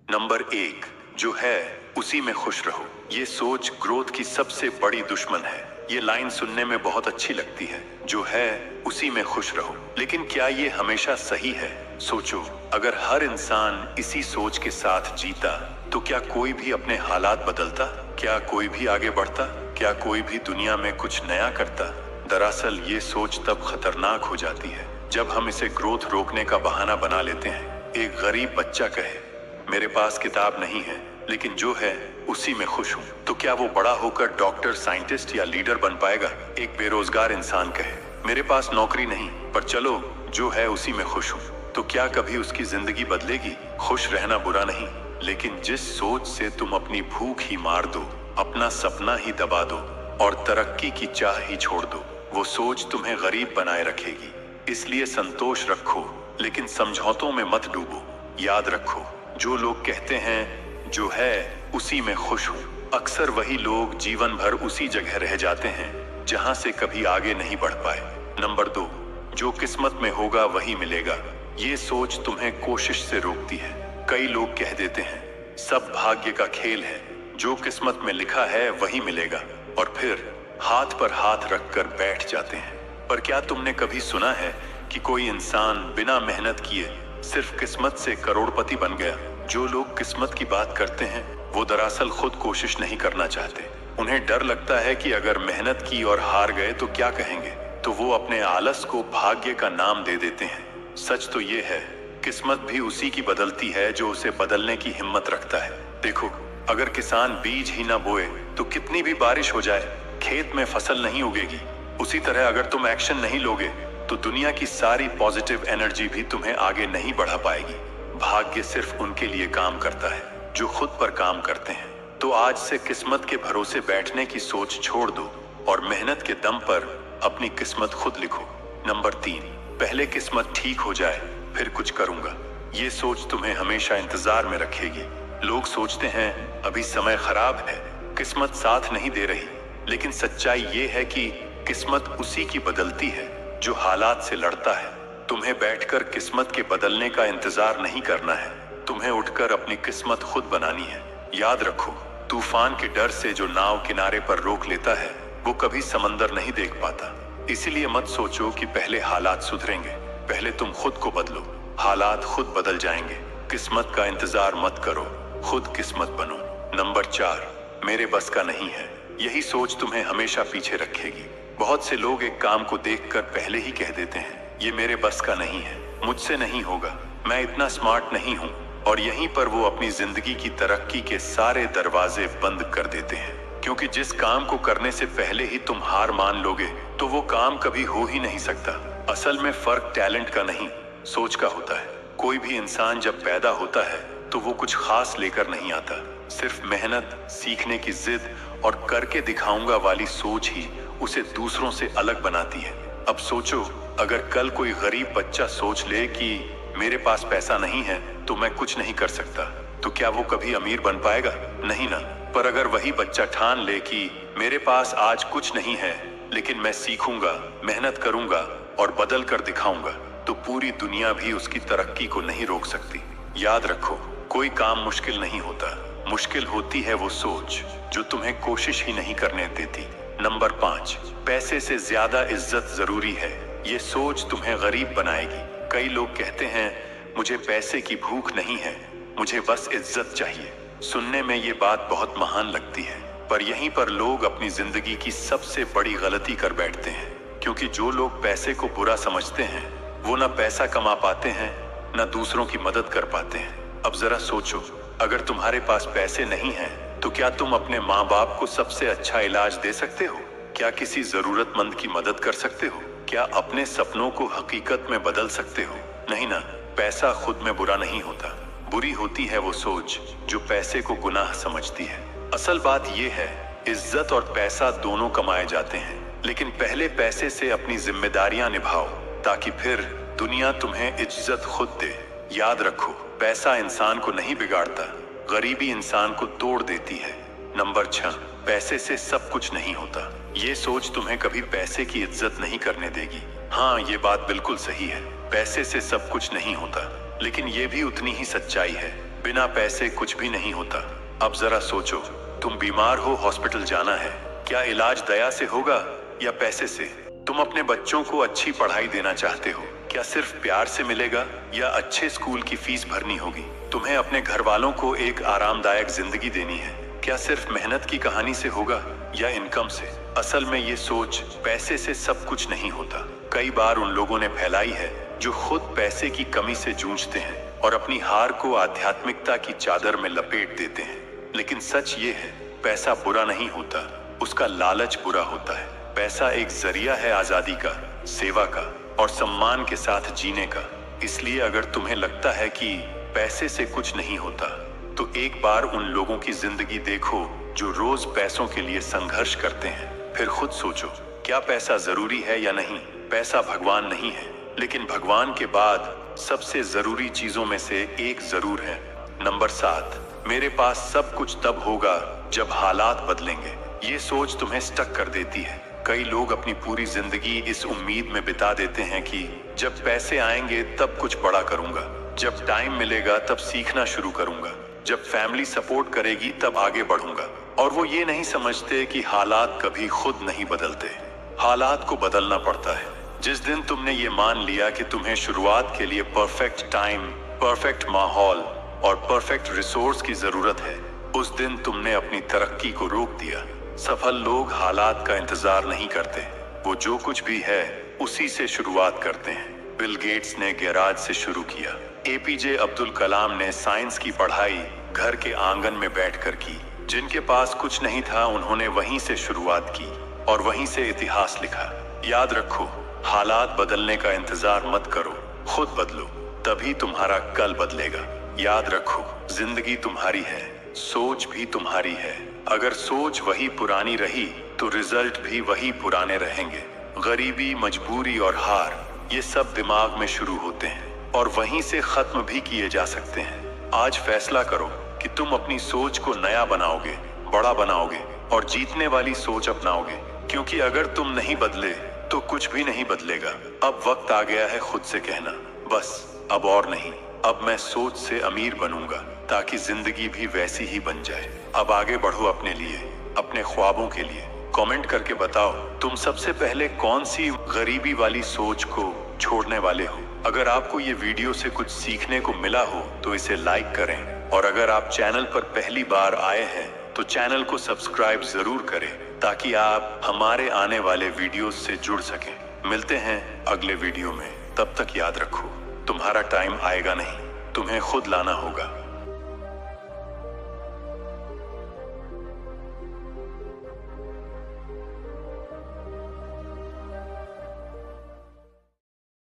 Number एक, जो है उसी में खुश रहो। ये सोच ग्रोथ की सबसे बड़ी दुश्मन है। ये लाइन सुनने में बहुत अच्छी लगती है, जो है उसी में खुश रहो, लेकिन क्या ये हमेशा सही है? सोचो, अगर हर इंसान इसी सोच के साथ जीता तो क्या कोई भी अपने हालात बदलता? क्या कोई भी आगे बढ़ता? क्या कोई भी दुनिया में कुछ नया करता? दरअसल ये सोच तब खतरनाक हो जाती है जब हम इसे ग्रोथ रोकने का बहाना बना लेते हैं। एक गरीब बच्चा कहे, मेरे पास किताब नहीं है लेकिन जो है उसी में खुश हूँ, तो क्या वो बड़ा होकर डॉक्टर, साइंटिस्ट या लीडर बन पाएगा? एक बेरोजगार इंसान कहे, मेरे पास नौकरी नहीं पर चलो जो है उसी में खुश हूँ, तो क्या कभी उसकी जिंदगी बदलेगी? खुश रहना बुरा नहीं, लेकिन जिस सोच से तुम अपनी भूख ही मार दो, अपना सपना ही दबा दो और तरक्की की चाह ही छोड़ दो, वो सोच तुम्हें गरीब बनाए रखेगी। इसलिए संतोष रखो, लेकिन समझौतों में मत डूबो। याद रखो, जो लोग कहते हैं जो है उसी में खुश हूँ, अक्सर वही लोग जीवन भर उसी जगह रह जाते हैं जहां से कभी आगे नहीं बढ़ पाए। नंबर दो, जो किस्मत में होगा वही मिलेगा। ये सोच तुम्हें कोशिश से रोकती है। कई लोग कह देते हैं सब भाग्य का खेल है, जो किस्मत में लिखा है वही मिलेगा, और फिर हाथ पर हाथ रखकर बैठ जाते हैं। पर क्या तुमने कभी सुना है कि कोई इंसान बिना मेहनत किए सिर्फ किस्मत से करोड़पति बन गया? जो लोग किस्मत की बात करते हैं वो दरअसल खुद कोशिश नहीं करना चाहते। उन्हें डर लगता है कि अगर मेहनत की और हार गए तो क्या कहेंगे, तो वो अपने आलस को भाग्य का नाम दे देते हैं। सच तो ये है, किस्मत भी उसी की बदलती है जो उसे बदलने की हिम्मत रखता है। देखो, अगर किसान बीज ही ना बोए तो कितनी भी बारिश हो जाए खेत में फसल नहीं उगेगी। उसी तरह अगर तुम एक्शन नहीं लोगे तो दुनिया की सारी पॉजिटिव एनर्जी भी तुम्हें आगे नहीं बढ़ा पाएगी। भाग्य सिर्फ उनके लिए काम करता है जो खुद पर काम करते हैं। तो आज से किस्मत के भरोसे बैठने की सोच छोड़ दो और मेहनत के दम पर अपनी किस्मत खुद लिखो। नंबर तीन, पहले किस्मत ठीक हो जाए फिर कुछ करूंगा। ये सोच तुम्हें हमेशा इंतजार में रखेगी। लोग सोचते हैं अभी समय खराब है, किस्मत साथ नहीं दे रही, लेकिन सच्चाई ये है कि किस्मत उसी की बदलती है जो हालात से लड़ता है। तुम्हें बैठकर किस्मत के बदलने का इंतजार नहीं करना है, तुम्हें उठकर अपनी किस्मत खुद बनानी है। याद रखो, तूफान के डर से जो नाव किनारे पर रोक लेता है वो कभी समंदर नहीं देख पाता। इसीलिए मत सोचो कि पहले हालात सुधरेंगे, पहले तुम खुद को बदलो, हालात खुद बदल जाएंगे। किस्मत का इंतजार मत करो, खुद किस्मत बनो। नंबर चार, मेरे बस का नहीं है। यही सोच तुम्हें हमेशा पीछे रखेगी। बहुत से लोग एक काम को देखकर पहले ही कह देते हैं ये मेरे बस का नहीं है, मुझसे नहीं होगा, मैं इतना स्मार्ट नहीं हूँ, और यहीं पर वो अपनी जिंदगी की तरक्की के सारे दरवाजे बंद कर देते हैं। क्योंकि जिस काम को करने से पहले ही तुम हार मान लोगे तो वो काम कभी हो ही नहीं सकता। असल में फर्क टैलेंट का नहीं, सोच का होता है। कोई भी इंसान जब पैदा होता है तो वो कुछ खास लेकर नहीं आता, सिर्फ मेहनत, सीखने की जिद और करके दिखाऊंगा वाली सोच ही उसे दूसरों से अलग बनाती है। अब सोचो, अगर कल कोई गरीब बच्चा सोच ले कि मेरे पास पैसा नहीं है तो मैं कुछ नहीं कर सकता, तो क्या वो कभी अमीर बन पाएगा? नहीं ना। पर अगर वही बच्चा ठान ले कि मेरे पास आज कुछ नहीं है लेकिन मैं सीखूंगा, मेहनत करूंगा और बदल कर दिखाऊंगा, तो पूरी दुनिया भी उसकी तरक्की को नहीं रोक सकती। याद रखो, कोई काम मुश्किल नहीं होता, मुश्किल होती है वो सोच जो तुम्हें कोशिश ही नहीं करने देती। नंबर पाँच, पैसे से ज्यादा इज्जत जरूरी है। ये सोच तुम्हें गरीब बनाएगी। कई लोग कहते हैं मुझे पैसे की भूख नहीं है, मुझे बस इज्जत चाहिए। सुनने में ये बात बहुत महान लगती है, पर यहीं पर लोग अपनी जिंदगी की सबसे बड़ी गलती कर बैठते हैं। क्योंकि जो लोग पैसे को बुरा समझते हैं वो ना पैसा कमा पाते हैं ना दूसरों की मदद कर पाते हैं। अब जरा सोचो, अगर तुम्हारे पास पैसे नहीं हैं तो क्या तुम अपने माँ बाप को सबसे अच्छा इलाज दे सकते हो? क्या किसी जरूरतमंद की मदद कर सकते हो? क्या अपने सपनों को हकीकत में बदल सकते हो? नहीं ना। पैसा खुद में बुरा नहीं होता, बुरी होती है वो सोच जो पैसे को गुनाह समझती है। असल बात ये है, इज्जत और पैसा दोनों कमाए जाते हैं, लेकिन पहले पैसे से अपनी जिम्मेदारियां निभाओ ताकि फिर दुनिया तुम्हें इज्जत खुद दे। याद रखो, पैसा इंसान को नहीं बिगाड़ता, गरीबी इंसान को तोड़ देती है। नंबर 6, पैसे से सब कुछ नहीं होता। ये सोच तुम्हें कभी पैसे की इज्जत नहीं करने देगी। हाँ, ये बात बिल्कुल सही है, पैसे से सब कुछ नहीं होता, लेकिन ये भी उतनी ही सच्चाई है बिना पैसे कुछ भी नहीं होता। अब जरा सोचो, तुम बीमार हो, हॉस्पिटल जाना है, क्या इलाज दया से होगा या पैसे से? तुम अपने बच्चों को अच्छी पढ़ाई देना चाहते हो, क्या सिर्फ प्यार से मिलेगा या अच्छे स्कूल की फीस भरनी होगी? तुम्हें अपने घर वालों को एक आरामदायक जिंदगी देनी है, क्या सिर्फ मेहनत की कहानी से होगा या इनकम से? असल में ये सोच पैसे से सब कुछ नहीं होता। कई बार उन लोगों ने फैलाई है जो खुद पैसे की कमी से जूझते हैं और अपनी हार को आध्यात्मिकता की चादर में लपेट देते हैं। लेकिन सच ये है, पैसा बुरा नहीं होता, उसका लालच बुरा होता है। पैसा एक जरिया है आजादी का, सेवा का और सम्मान के साथ जीने का। इसलिए अगर तुम्हें लगता है कि पैसे से कुछ नहीं होता, तो एक बार उन लोगों की जिंदगी देखो जो रोज पैसों के लिए संघर्ष करते हैं। फिर खुद सोचो, क्या पैसा जरूरी है या नहीं? पैसा भगवान नहीं है, लेकिन भगवान के बाद सबसे जरूरी चीजों में से एक जरूर है। नंबर 7, मेरे पास सब कुछ तब होगा जब हालात बदलेंगे। ये सोच तुम्हें स्टक कर देती है। कई लोग अपनी पूरी जिंदगी इस उम्मीद में बिता देते हैं कि जब पैसे आएंगे तब कुछ बड़ा करूंगा, जब टाइम मिलेगा तब सीखना शुरू करूंगा, जब फैमिली सपोर्ट करेगी तब आगे बढ़ूंगा। और वो ये नहीं समझते कि हालात कभी खुद नहीं बदलते, हालात को बदलना पड़ता है। जिस दिन तुमने ये मान लिया कि तुम्हें शुरुआत के लिए परफेक्ट टाइम, परफेक्ट माहौल और परफेक्ट रिसोर्स की जरूरत है, उस दिन तुमने अपनी तरक्की को रोक दिया। सफल लोग हालात का इंतजार नहीं करते, वो जो कुछ भी है उसी से शुरुआत करते हैं। बिल गेट्स ने गैराज से शुरू किया, एपीजे अब्दुल कलाम ने साइंस की पढ़ाई घर के आंगन में बैठकर की। जिनके पास कुछ नहीं था उन्होंने वहीं से शुरुआत की और वहीं से इतिहास लिखा। याद रखो, हालात बदलने का इंतजार मत करो, खुद बदलो, तभी तुम्हारा कल बदलेगा। याद रखो, जिंदगी तुम्हारी है, सोच भी तुम्हारी है। अगर सोच वही पुरानी रही तो रिजल्ट भी वही पुराने रहेंगे। गरीबी, मजबूरी और हार, ये सब दिमाग में शुरू होते हैं और वहीं से खत्म भी किए जा सकते हैं। आज फैसला करो कि तुम अपनी सोच को नया बनाओगे, बड़ा बनाओगे और जीतने वाली सोच अपनाओगे, क्योंकि अगर तुम नहीं बदले तो कुछ भी नहीं बदलेगा। अब वक्त आ गया है खुद से कहना, बस अब और नहीं, अब मैं सोच से अमीर बनूंगा ताकि जिंदगी भी वैसी ही बन जाए। अब आगे बढ़ो अपने लिए, अपने ख्वाबों के लिए। कमेंट करके बताओ तुम सबसे पहले कौन सी गरीबी वाली सोच को छोड़ने वाले हो। अगर आपको ये वीडियो से कुछ सीखने को मिला हो तो इसे लाइक करें और अगर आप चैनल पर पहली बार आए हैं तो चैनल को सब्सक्राइब जरूर करें ताकि आप हमारे आने वाले वीडियोस से जुड़ सकें। मिलते हैं अगले वीडियो में, तब तक याद रखो, तुम्हारा टाइम आएगा नहीं, तुम्हें खुद लाना होगा।